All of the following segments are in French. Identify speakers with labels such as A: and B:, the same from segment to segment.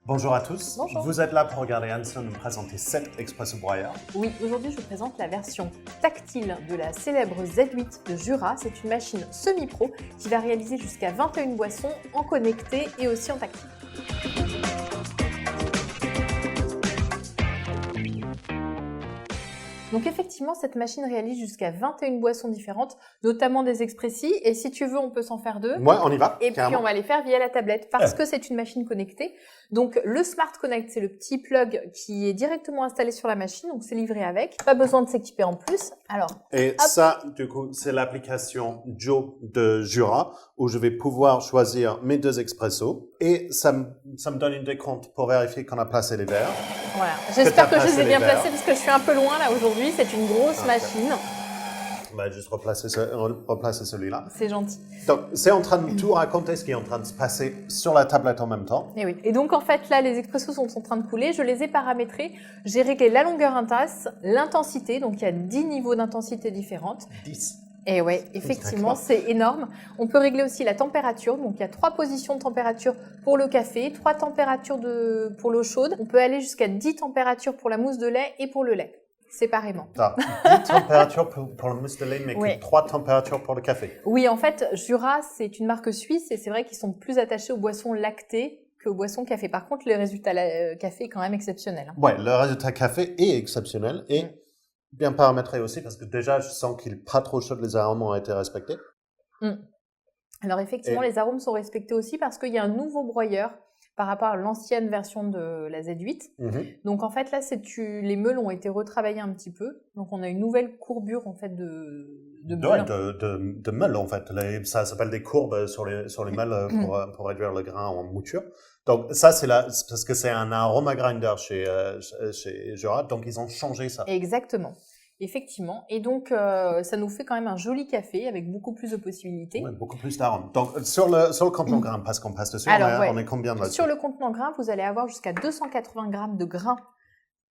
A: Bonjour à tous,
B: Bonjour.
A: Vous êtes là pour regarder Anne-Sophie nous présenter 7 Expresso broyeurs.
B: Oui, aujourd'hui je vous présente la version tactile de la célèbre Z8 de Jura. C'est une machine semi-pro qui va réaliser jusqu'à 21 boissons en connecté et aussi en tactile. Donc effectivement, cette machine réalise jusqu'à 21 boissons différentes, notamment des expressis. Et si tu veux, on peut s'en faire deux.
A: Ouais, on y va.
B: Et
A: carrément.
B: puis on va les faire via la tablette parce que c'est une machine connectée. Donc le Smart Connect, c'est le petit plug qui est directement installé sur la machine, donc c'est livré avec. Pas besoin de s'équiper en plus. Alors,
A: Et ça, du coup, c'est l'application Joe de Jura où je vais pouvoir choisir mes 2 expressos et ça me donne une décompte pour vérifier qu'on a placé les verres.
B: voilà. J'espère que je les ai
A: placé
B: bien
A: les verres.
B: placés parce que je suis un peu loin là aujourd'hui. C'est une grosse machine.
A: On va juste replacer celui-là.
B: C'est gentil.
A: Donc, c'est en train de tout raconter ce qui est en train de se passer sur la tablette en même temps.
B: Et oui. Et donc en fait là, les expressos sont en train de couler. Je les ai paramétrés. J'ai réglé la longueur intasse, l'intensité. Donc il y a 10 niveaux d'intensité différentes.
A: 10.
B: Et ouais, effectivement,
A: D'accord.
B: c'est énorme. On peut régler aussi la température. Donc, il y a 3 positions de température pour le café, 3 températures pour l'eau chaude. On peut aller jusqu'à 10 températures pour la mousse de lait et pour le lait, séparément.
A: 10 températures pour le mousse de lait, mais
B: Ouais.
A: 3 températures pour le café.
B: Oui, en fait, Jura, c'est une marque suisse et c'est vrai qu'ils sont plus attachés aux boissons lactées qu'aux boissons café. Par contre, le résultat café est quand même exceptionnel.
A: Ouais, le résultat café est exceptionnel et bien paramétré aussi parce que déjà, je sens qu'il n'est pas trop chaud, les arômes ont été respectés.
B: Alors effectivement, les arômes sont respectés aussi parce qu'il y a un nouveau broyeur par rapport à l'ancienne version de la Z8. Donc en fait là, les meules ont été retravaillées un petit peu. Donc on a une nouvelle courbure en fait de
A: Ouais,
B: meules.
A: de meules en fait. Ça s'appelle des courbes sur les meules pour réduire le grain en mouture. Donc ça, c'est parce que c'est un aroma grinder chez Jura, donc ils ont changé ça.
B: Exactement. Effectivement. Et donc ça nous fait quand même un joli café avec beaucoup plus de possibilités.
A: Ouais, beaucoup plus d'arômes. Donc sur le contenant grain, parce qu'on passe dessus,
B: Alors,
A: on est combien là-dessus?
B: Sur le contenant grain, vous allez avoir jusqu'à 280 grammes de grains.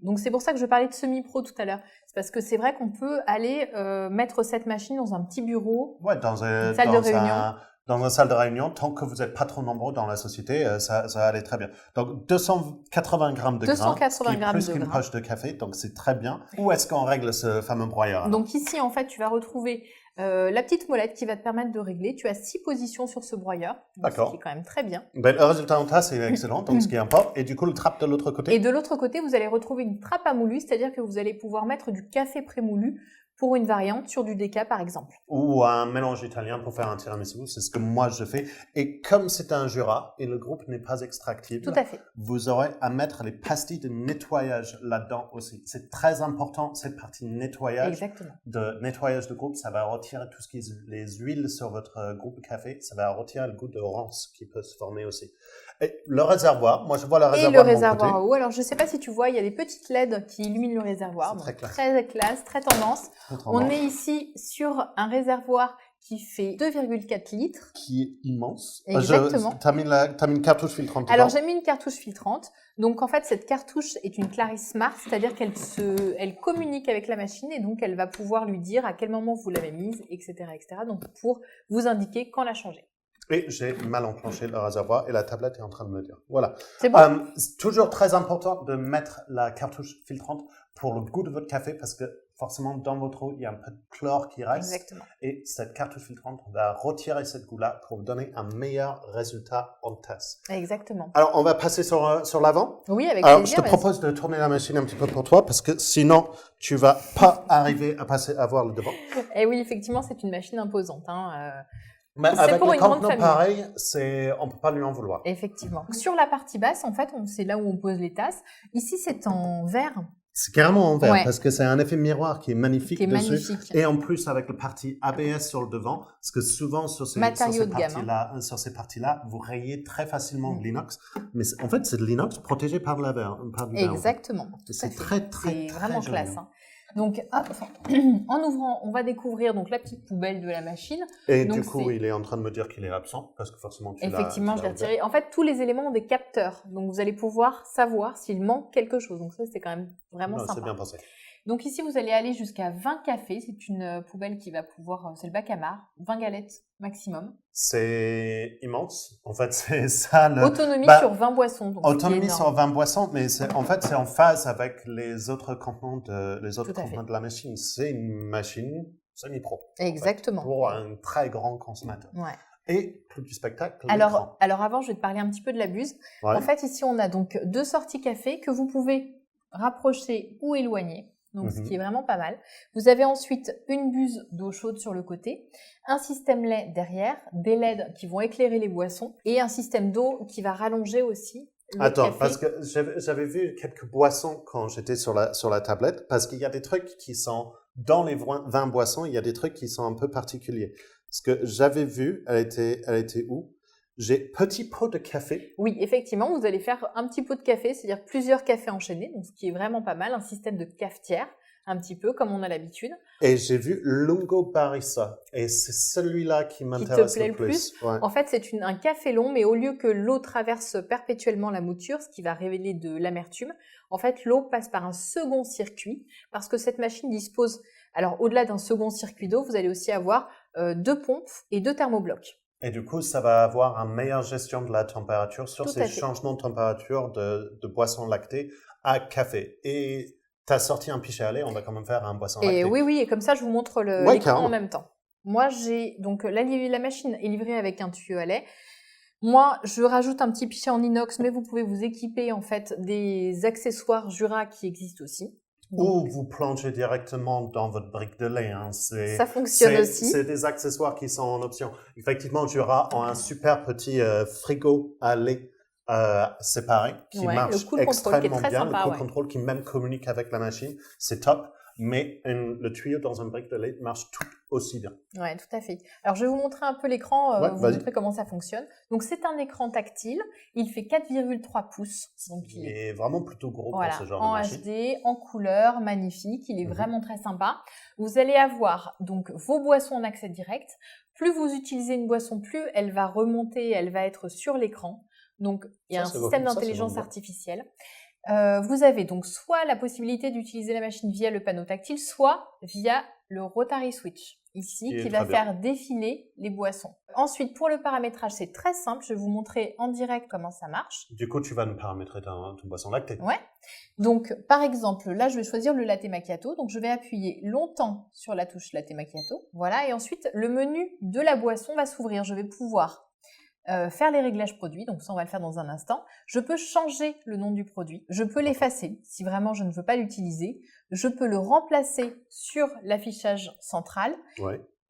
B: Donc c'est pour ça que je parlais de semi-pro tout à l'heure. C'est parce que c'est vrai qu'on peut aller mettre cette machine dans un petit bureau,
A: Ouais, dans
B: une salle de réunion.
A: Dans une salle de réunion, tant que vous n'êtes pas trop nombreux dans la société, ça va aller très bien. Donc 280 grammes de grains, ce qui est plus qu'une poche de café, donc c'est très bien. Où est-ce qu'on règle ce fameux broyeur alors?
B: Donc ici, en fait, tu vas retrouver la petite molette qui va te permettre de régler. Tu as 6 positions sur ce broyeur, donc ce qui est quand même très bien.
A: Ben, le résultat en tasse est excellent, donc ce qui importe. Et du coup, le trappe de l'autre côté?
B: Et de l'autre côté, vous allez retrouver une trappe à moulu, c'est-à-dire que vous allez pouvoir mettre du café prémoulu pour une variante sur du déca, par exemple.
A: Ou un mélange italien pour faire un tiramisu, c'est ce que moi je fais. Et comme c'est un Jura et le groupe n'est pas extractible,
B: Tout à fait.
A: vous aurez à mettre les pastilles de nettoyage là-dedans aussi. C'est très important, cette partie nettoyage.
B: Exactement.
A: De nettoyage de groupe, ça va retirer tout ce qui est les huiles sur votre groupe café, ça va retirer le goût de rance qui peut se former aussi. Et le réservoir, moi je vois le réservoir.
B: Et le
A: de mon
B: réservoir
A: côté.
B: en haut. Alors je ne sais pas si tu vois, il y a des petites LED qui illuminent le réservoir.
A: C'est
B: Donc,
A: très classe.
B: très classe, très tendance. On est ici sur un réservoir qui fait 2,4 litres.
A: Qui est immense.
B: Exactement.
A: Tu as mis une cartouche filtrante dedans.
B: Alors j'ai mis une cartouche filtrante. Donc en fait cette cartouche est une Clarisse Smart, c'est-à-dire elle communique avec la machine et donc elle va pouvoir lui dire à quel moment vous l'avez mise, etc., etc. Donc pour vous indiquer quand la changer.
A: Et j'ai mal enclenché le réservoir et la tablette est en train de me le dire. Voilà.
B: C'est bon.
A: C'est toujours très important de mettre la cartouche filtrante pour le goût de votre café parce que forcément dans votre eau, il y a un peu de chlore qui reste.
B: Exactement.
A: Et cette cartouche filtrante va retirer cette goût-là pour vous donner un meilleur résultat en tasse.
B: Exactement.
A: Alors, on va passer sur l'avant.
B: Oui, avec
A: Alors,
B: plaisir.
A: je te propose de tourner la machine un petit peu pour toi parce que sinon, tu vas pas arriver à voir le devant.
B: Et oui, effectivement, c'est une machine imposante.
A: Mais
B: C'est
A: avec
B: pour
A: le
B: une grande
A: contenant
B: famille.
A: pareil, on ne peut pas lui en vouloir.
B: Effectivement. Sur la partie basse, en fait, c'est là où on pose les tasses. Ici, c'est en verre.
A: C'est carrément en verre
B: Ouais.
A: parce que c'est un effet miroir qui est magnifique
B: Qui est
A: dessus.
B: magnifique.
A: Et en plus, avec la partie ABS sur le devant, parce que souvent sur ces
B: Matériaux de gamme,
A: parties-là, vous rayez très facilement de l'inox. Mais en fait, c'est de l'inox protégé par du verre.
B: Exactement.
A: Et c'est
B: Tout à fait.
A: très
B: C'est
A: très
B: vraiment
A: joli.
B: classe. Donc, hop, en ouvrant, on va découvrir donc la petite poubelle de la machine.
A: Et
B: Donc,
A: du coup,
B: c'est-
A: il est en train de me dire qu'il est absent parce que forcément,
B: Effectivement, je l'ai
A: ouvert.
B: retiré. En fait, tous les éléments ont des capteurs. Donc, vous allez pouvoir savoir s'il manque quelque chose. Donc, ça, c'est quand même vraiment
A: Non, c'est
B: sympa.
A: bien pensé.
B: Donc ici, vous allez aller jusqu'à 20 cafés. C'est une poubelle qui va pouvoir, c'est le bac à marre, 20 galettes maximum.
A: C'est immense. En fait, c'est ça le...
B: Autonomie sur 20 boissons. Donc
A: autonomie sur 20 boissons, mais en fait, c'est en phase avec les autres contenants de la machine. C'est une machine semi-pro.
B: Exactement.
A: En fait, pour un très grand consommateur.
B: Ouais.
A: Et plus du spectacle.
B: Alors avant, je vais te parler un petit peu de la buse. Ouais. En fait, ici, on a donc 2 sorties café que vous pouvez rapprocher ou éloigner. Donc, ce qui est vraiment pas mal. Vous avez ensuite une buse d'eau chaude sur le côté, un système LED derrière, des LED qui vont éclairer les boissons et un système d'eau qui va rallonger aussi le café.
A: Parce que j'avais vu quelques boissons quand j'étais sur la tablette, parce qu'il y a des trucs qui sont, dans les 20 boissons, il y a des trucs qui sont un peu particuliers. Ce que j'avais vu, elle était où? J'ai petit pot de café.
B: Oui, effectivement, vous allez faire un petit pot de café, c'est-à-dire plusieurs cafés enchaînés, donc ce qui est vraiment pas mal, un système de cafetière, un petit peu comme on a l'habitude.
A: Et j'ai vu Lungo Barista, et c'est celui-là qui m'intéresse le plus.
B: Ouais. En fait, c'est un café long, mais au lieu que l'eau traverse perpétuellement la mouture, ce qui va révéler de l'amertume, en fait, l'eau passe par un second circuit, parce que cette machine dispose, alors au-delà d'un second circuit d'eau, vous allez aussi avoir 2 pompes et 2 thermoblocs.
A: Et du coup, ça va avoir une meilleure gestion de la température sur ces changements de température de boissons lactées à café. Et tu as sorti un pichet à lait, on va quand même faire un boisson lactée.
B: Et oui, et comme ça, je vous montre l'écran en même temps. Moi, donc la machine est livrée avec un tuyau à lait. Moi, je rajoute un petit pichet en inox, mais vous pouvez vous équiper en fait des accessoires Jura qui existent aussi.
A: Ou vous plongez directement dans votre brique de lait. Hein.
B: Ça fonctionne aussi.
A: C'est des accessoires qui sont en option. Effectivement, Jura a un super petit frigo à lait séparé qui marche extrêmement bien. Le cool control qui même communique avec la machine, c'est top. Mais le tuyau dans un brique de lait marche tout aussi bien.
B: Oui, tout à fait. Alors, je vais vous montrer un peu l'écran, vous montrer comment ça fonctionne. Donc, c'est un écran tactile. Il fait 4,3 pouces. Donc,
A: il est vraiment plutôt gros pour ce genre de machine.
B: En HD, en couleur, magnifique. Il est vraiment très sympa. Vous allez avoir donc vos boissons en accès direct. Plus vous utilisez une boisson, plus elle va remonter, elle va être sur l'écran. Donc, il y a un système d'intelligence artificielle. Vous avez donc soit la possibilité d'utiliser la machine via le panneau tactile, soit via le Rotary Switch, ici, qui va faire défiler les boissons. Ensuite, pour le paramétrage, c'est très simple. Je vais vous montrer en direct comment ça marche.
A: Du coup, tu vas nous paramétrer ton boisson lactée.
B: Ouais. Donc, par exemple, là, je vais choisir le latte macchiato. Donc, je vais appuyer longtemps sur la touche latte macchiato. Voilà. Et ensuite, le menu de la boisson va s'ouvrir. Je vais pouvoir faire les réglages produits, donc ça on va le faire dans un instant. Je peux changer le nom du produit, je peux l'effacer si vraiment je ne veux pas l'utiliser, je peux le remplacer sur l'affichage central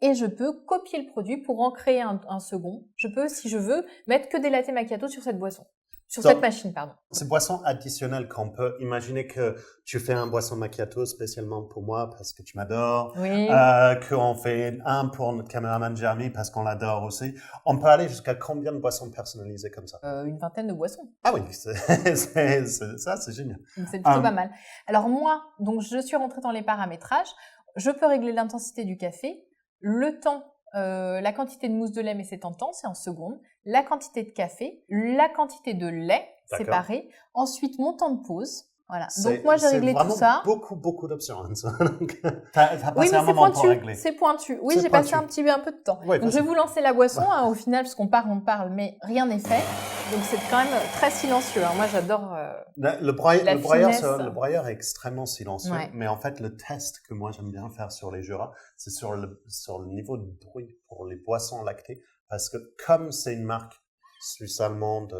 B: et je peux copier le produit pour en créer un second. Je peux, si je veux, mettre que des latte macchiato sur cette boisson. Sur cette machine, pardon.
A: Ces boissons additionnelles qu'on peut imaginer que tu fais un boisson macchiato spécialement pour moi parce que tu m'adores, qu'on fait un pour notre caméraman Jeremy parce qu'on l'adore aussi. On peut aller jusqu'à combien de boissons personnalisées comme ça?
B: Une vingtaine de boissons.
A: Ah oui, ça c'est génial.
B: C'est plutôt pas mal. Alors moi, donc je suis rentrée dans les paramétrages. Je peux régler l'intensité du café, le temps, la quantité de mousse de lait, mais c'est en temps, c'est en secondes, la quantité de café, la quantité de lait séparé, ensuite mon temps de pause. Voilà. Donc moi j'ai réglé tout ça.
A: Beaucoup d'options. T'as passé un
B: mais
A: moment pour régler.
B: C'est pointu. Oui, j'ai passé un peu de temps. Donc je vais vous lancer la boisson. Au final, parce qu'on parle, mais rien n'est fait. Donc c'est quand même très silencieux. Moi j'adore.
A: Le broyeur est extrêmement silencieux. Mais en fait, le test que moi j'aime bien faire sur les Jura, c'est sur le niveau de bruit pour les boissons lactées. Parce que comme c'est une marque suisse-allemande,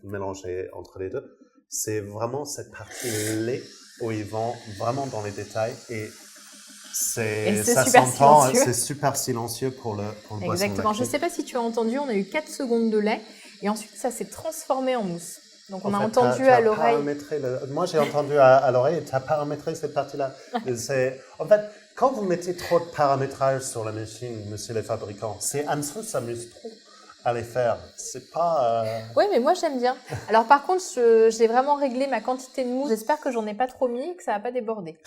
A: mélangée entre les deux, c'est vraiment cette partie lait où ils vont vraiment dans les détails et ça s'entend, c'est super silencieux pour le boisson.
B: Exactement. Je ne sais pas si tu as entendu, on a eu 4 secondes de lait et ensuite ça s'est transformé en mousse. Donc on a entendu à l'oreille.
A: Moi j'ai entendu à l'oreille et tu as paramétré cette partie-là. En fait, quand vous mettez trop de paramétrage sur la machine, monsieur les fabricants, c'est Anso s'amuse trop à les faire. C'est pas...
B: Oui, mais moi, j'aime bien. Alors, par contre, j'ai vraiment réglé ma quantité de mousse. J'espère que j'en ai pas trop mis et que ça va pas déborder.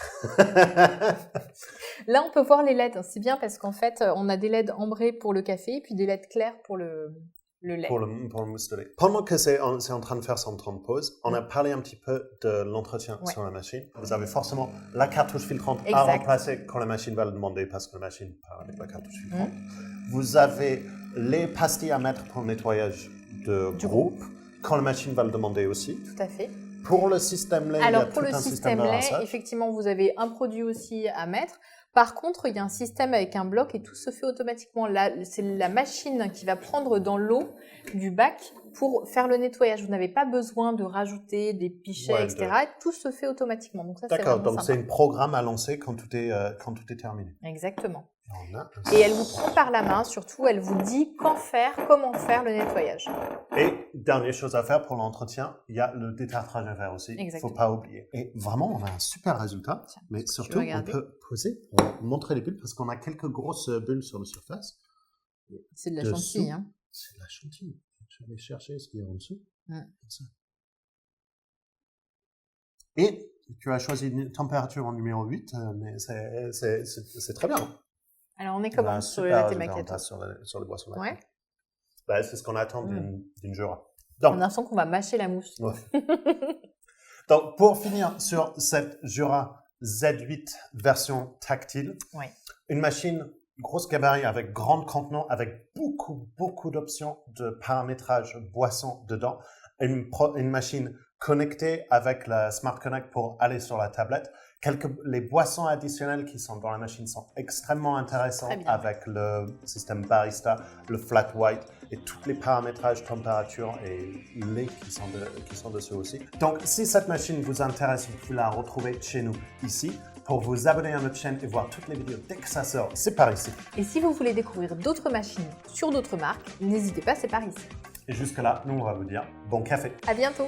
B: Là, on peut voir les LED. C'est bien parce qu'en fait, on a des LED ambrés pour le café et puis des LED clairs pour le le lait.
A: Pour le mousse de lait. Pendant que c'est en train de faire son temps de pause, on a parlé un petit peu de l'entretien sur la machine. Vous avez forcément la cartouche filtrante à remplacer quand la machine va le demander parce que la machine part avec la cartouche filtrante. Vous avez les pastilles à mettre pour le nettoyage du groupe quand la machine va le demander aussi.
B: Tout à fait.
A: Pour le système lait, il y a tout un système de rinçage.
B: Effectivement, vous avez un produit aussi à mettre. Par contre, il y a un système avec un bloc et tout se fait automatiquement. Là, c'est la machine qui va prendre dans l'eau du bac pour faire le nettoyage. Vous n'avez pas besoin de rajouter des pichets, etc. Tout se fait automatiquement. Donc ça,
A: d'accord, donc c'est un programme à lancer quand tout est terminé.
B: Exactement. Et elle vous prend par la main, surtout, elle vous dit comment faire le nettoyage.
A: Et dernière chose à faire pour l'entretien, il y a le détartrage à faire aussi. Il ne faut pas oublier. Et vraiment, on a un super résultat. Tiens, mais surtout, on peut poser pour montrer les bulles parce qu'on a quelques grosses bulles sur la surface.
B: C'est de la chantilly. Hein.
A: C'est de la chantilly. Je vais chercher ce qu'il y a en dessous. Et tu as choisi une température en numéro 8, mais c'est très bien.
B: Alors, on est comment sur le latte macchiato?
A: Sur le boisson
B: ouais.
A: C'est ce qu'on attend d'une Jura.
B: Donc, on a l'impression qu'on va mâcher la mousse.
A: Ouais. Donc, pour finir sur cette Jura Z8 version tactile, une machine grosse gabarit avec grande contenant, avec beaucoup d'options de paramétrage boisson dedans, une machine connectée avec la Smart Connect pour aller sur la tablette. Les boissons additionnelles qui sont dans la machine sont extrêmement intéressantes avec le système barista, le flat white et tous les paramétrages température et lait qui sont dessus aussi. Donc, si cette machine vous intéresse, vous pouvez la retrouver chez nous ici. Pour vous abonner à notre chaîne et voir toutes les vidéos dès que ça sort, c'est par ici.
B: Et si vous voulez découvrir d'autres machines sur d'autres marques, n'hésitez pas, c'est par ici.
A: Et jusque-là, nous, on va vous dire bon café.
B: À bientôt.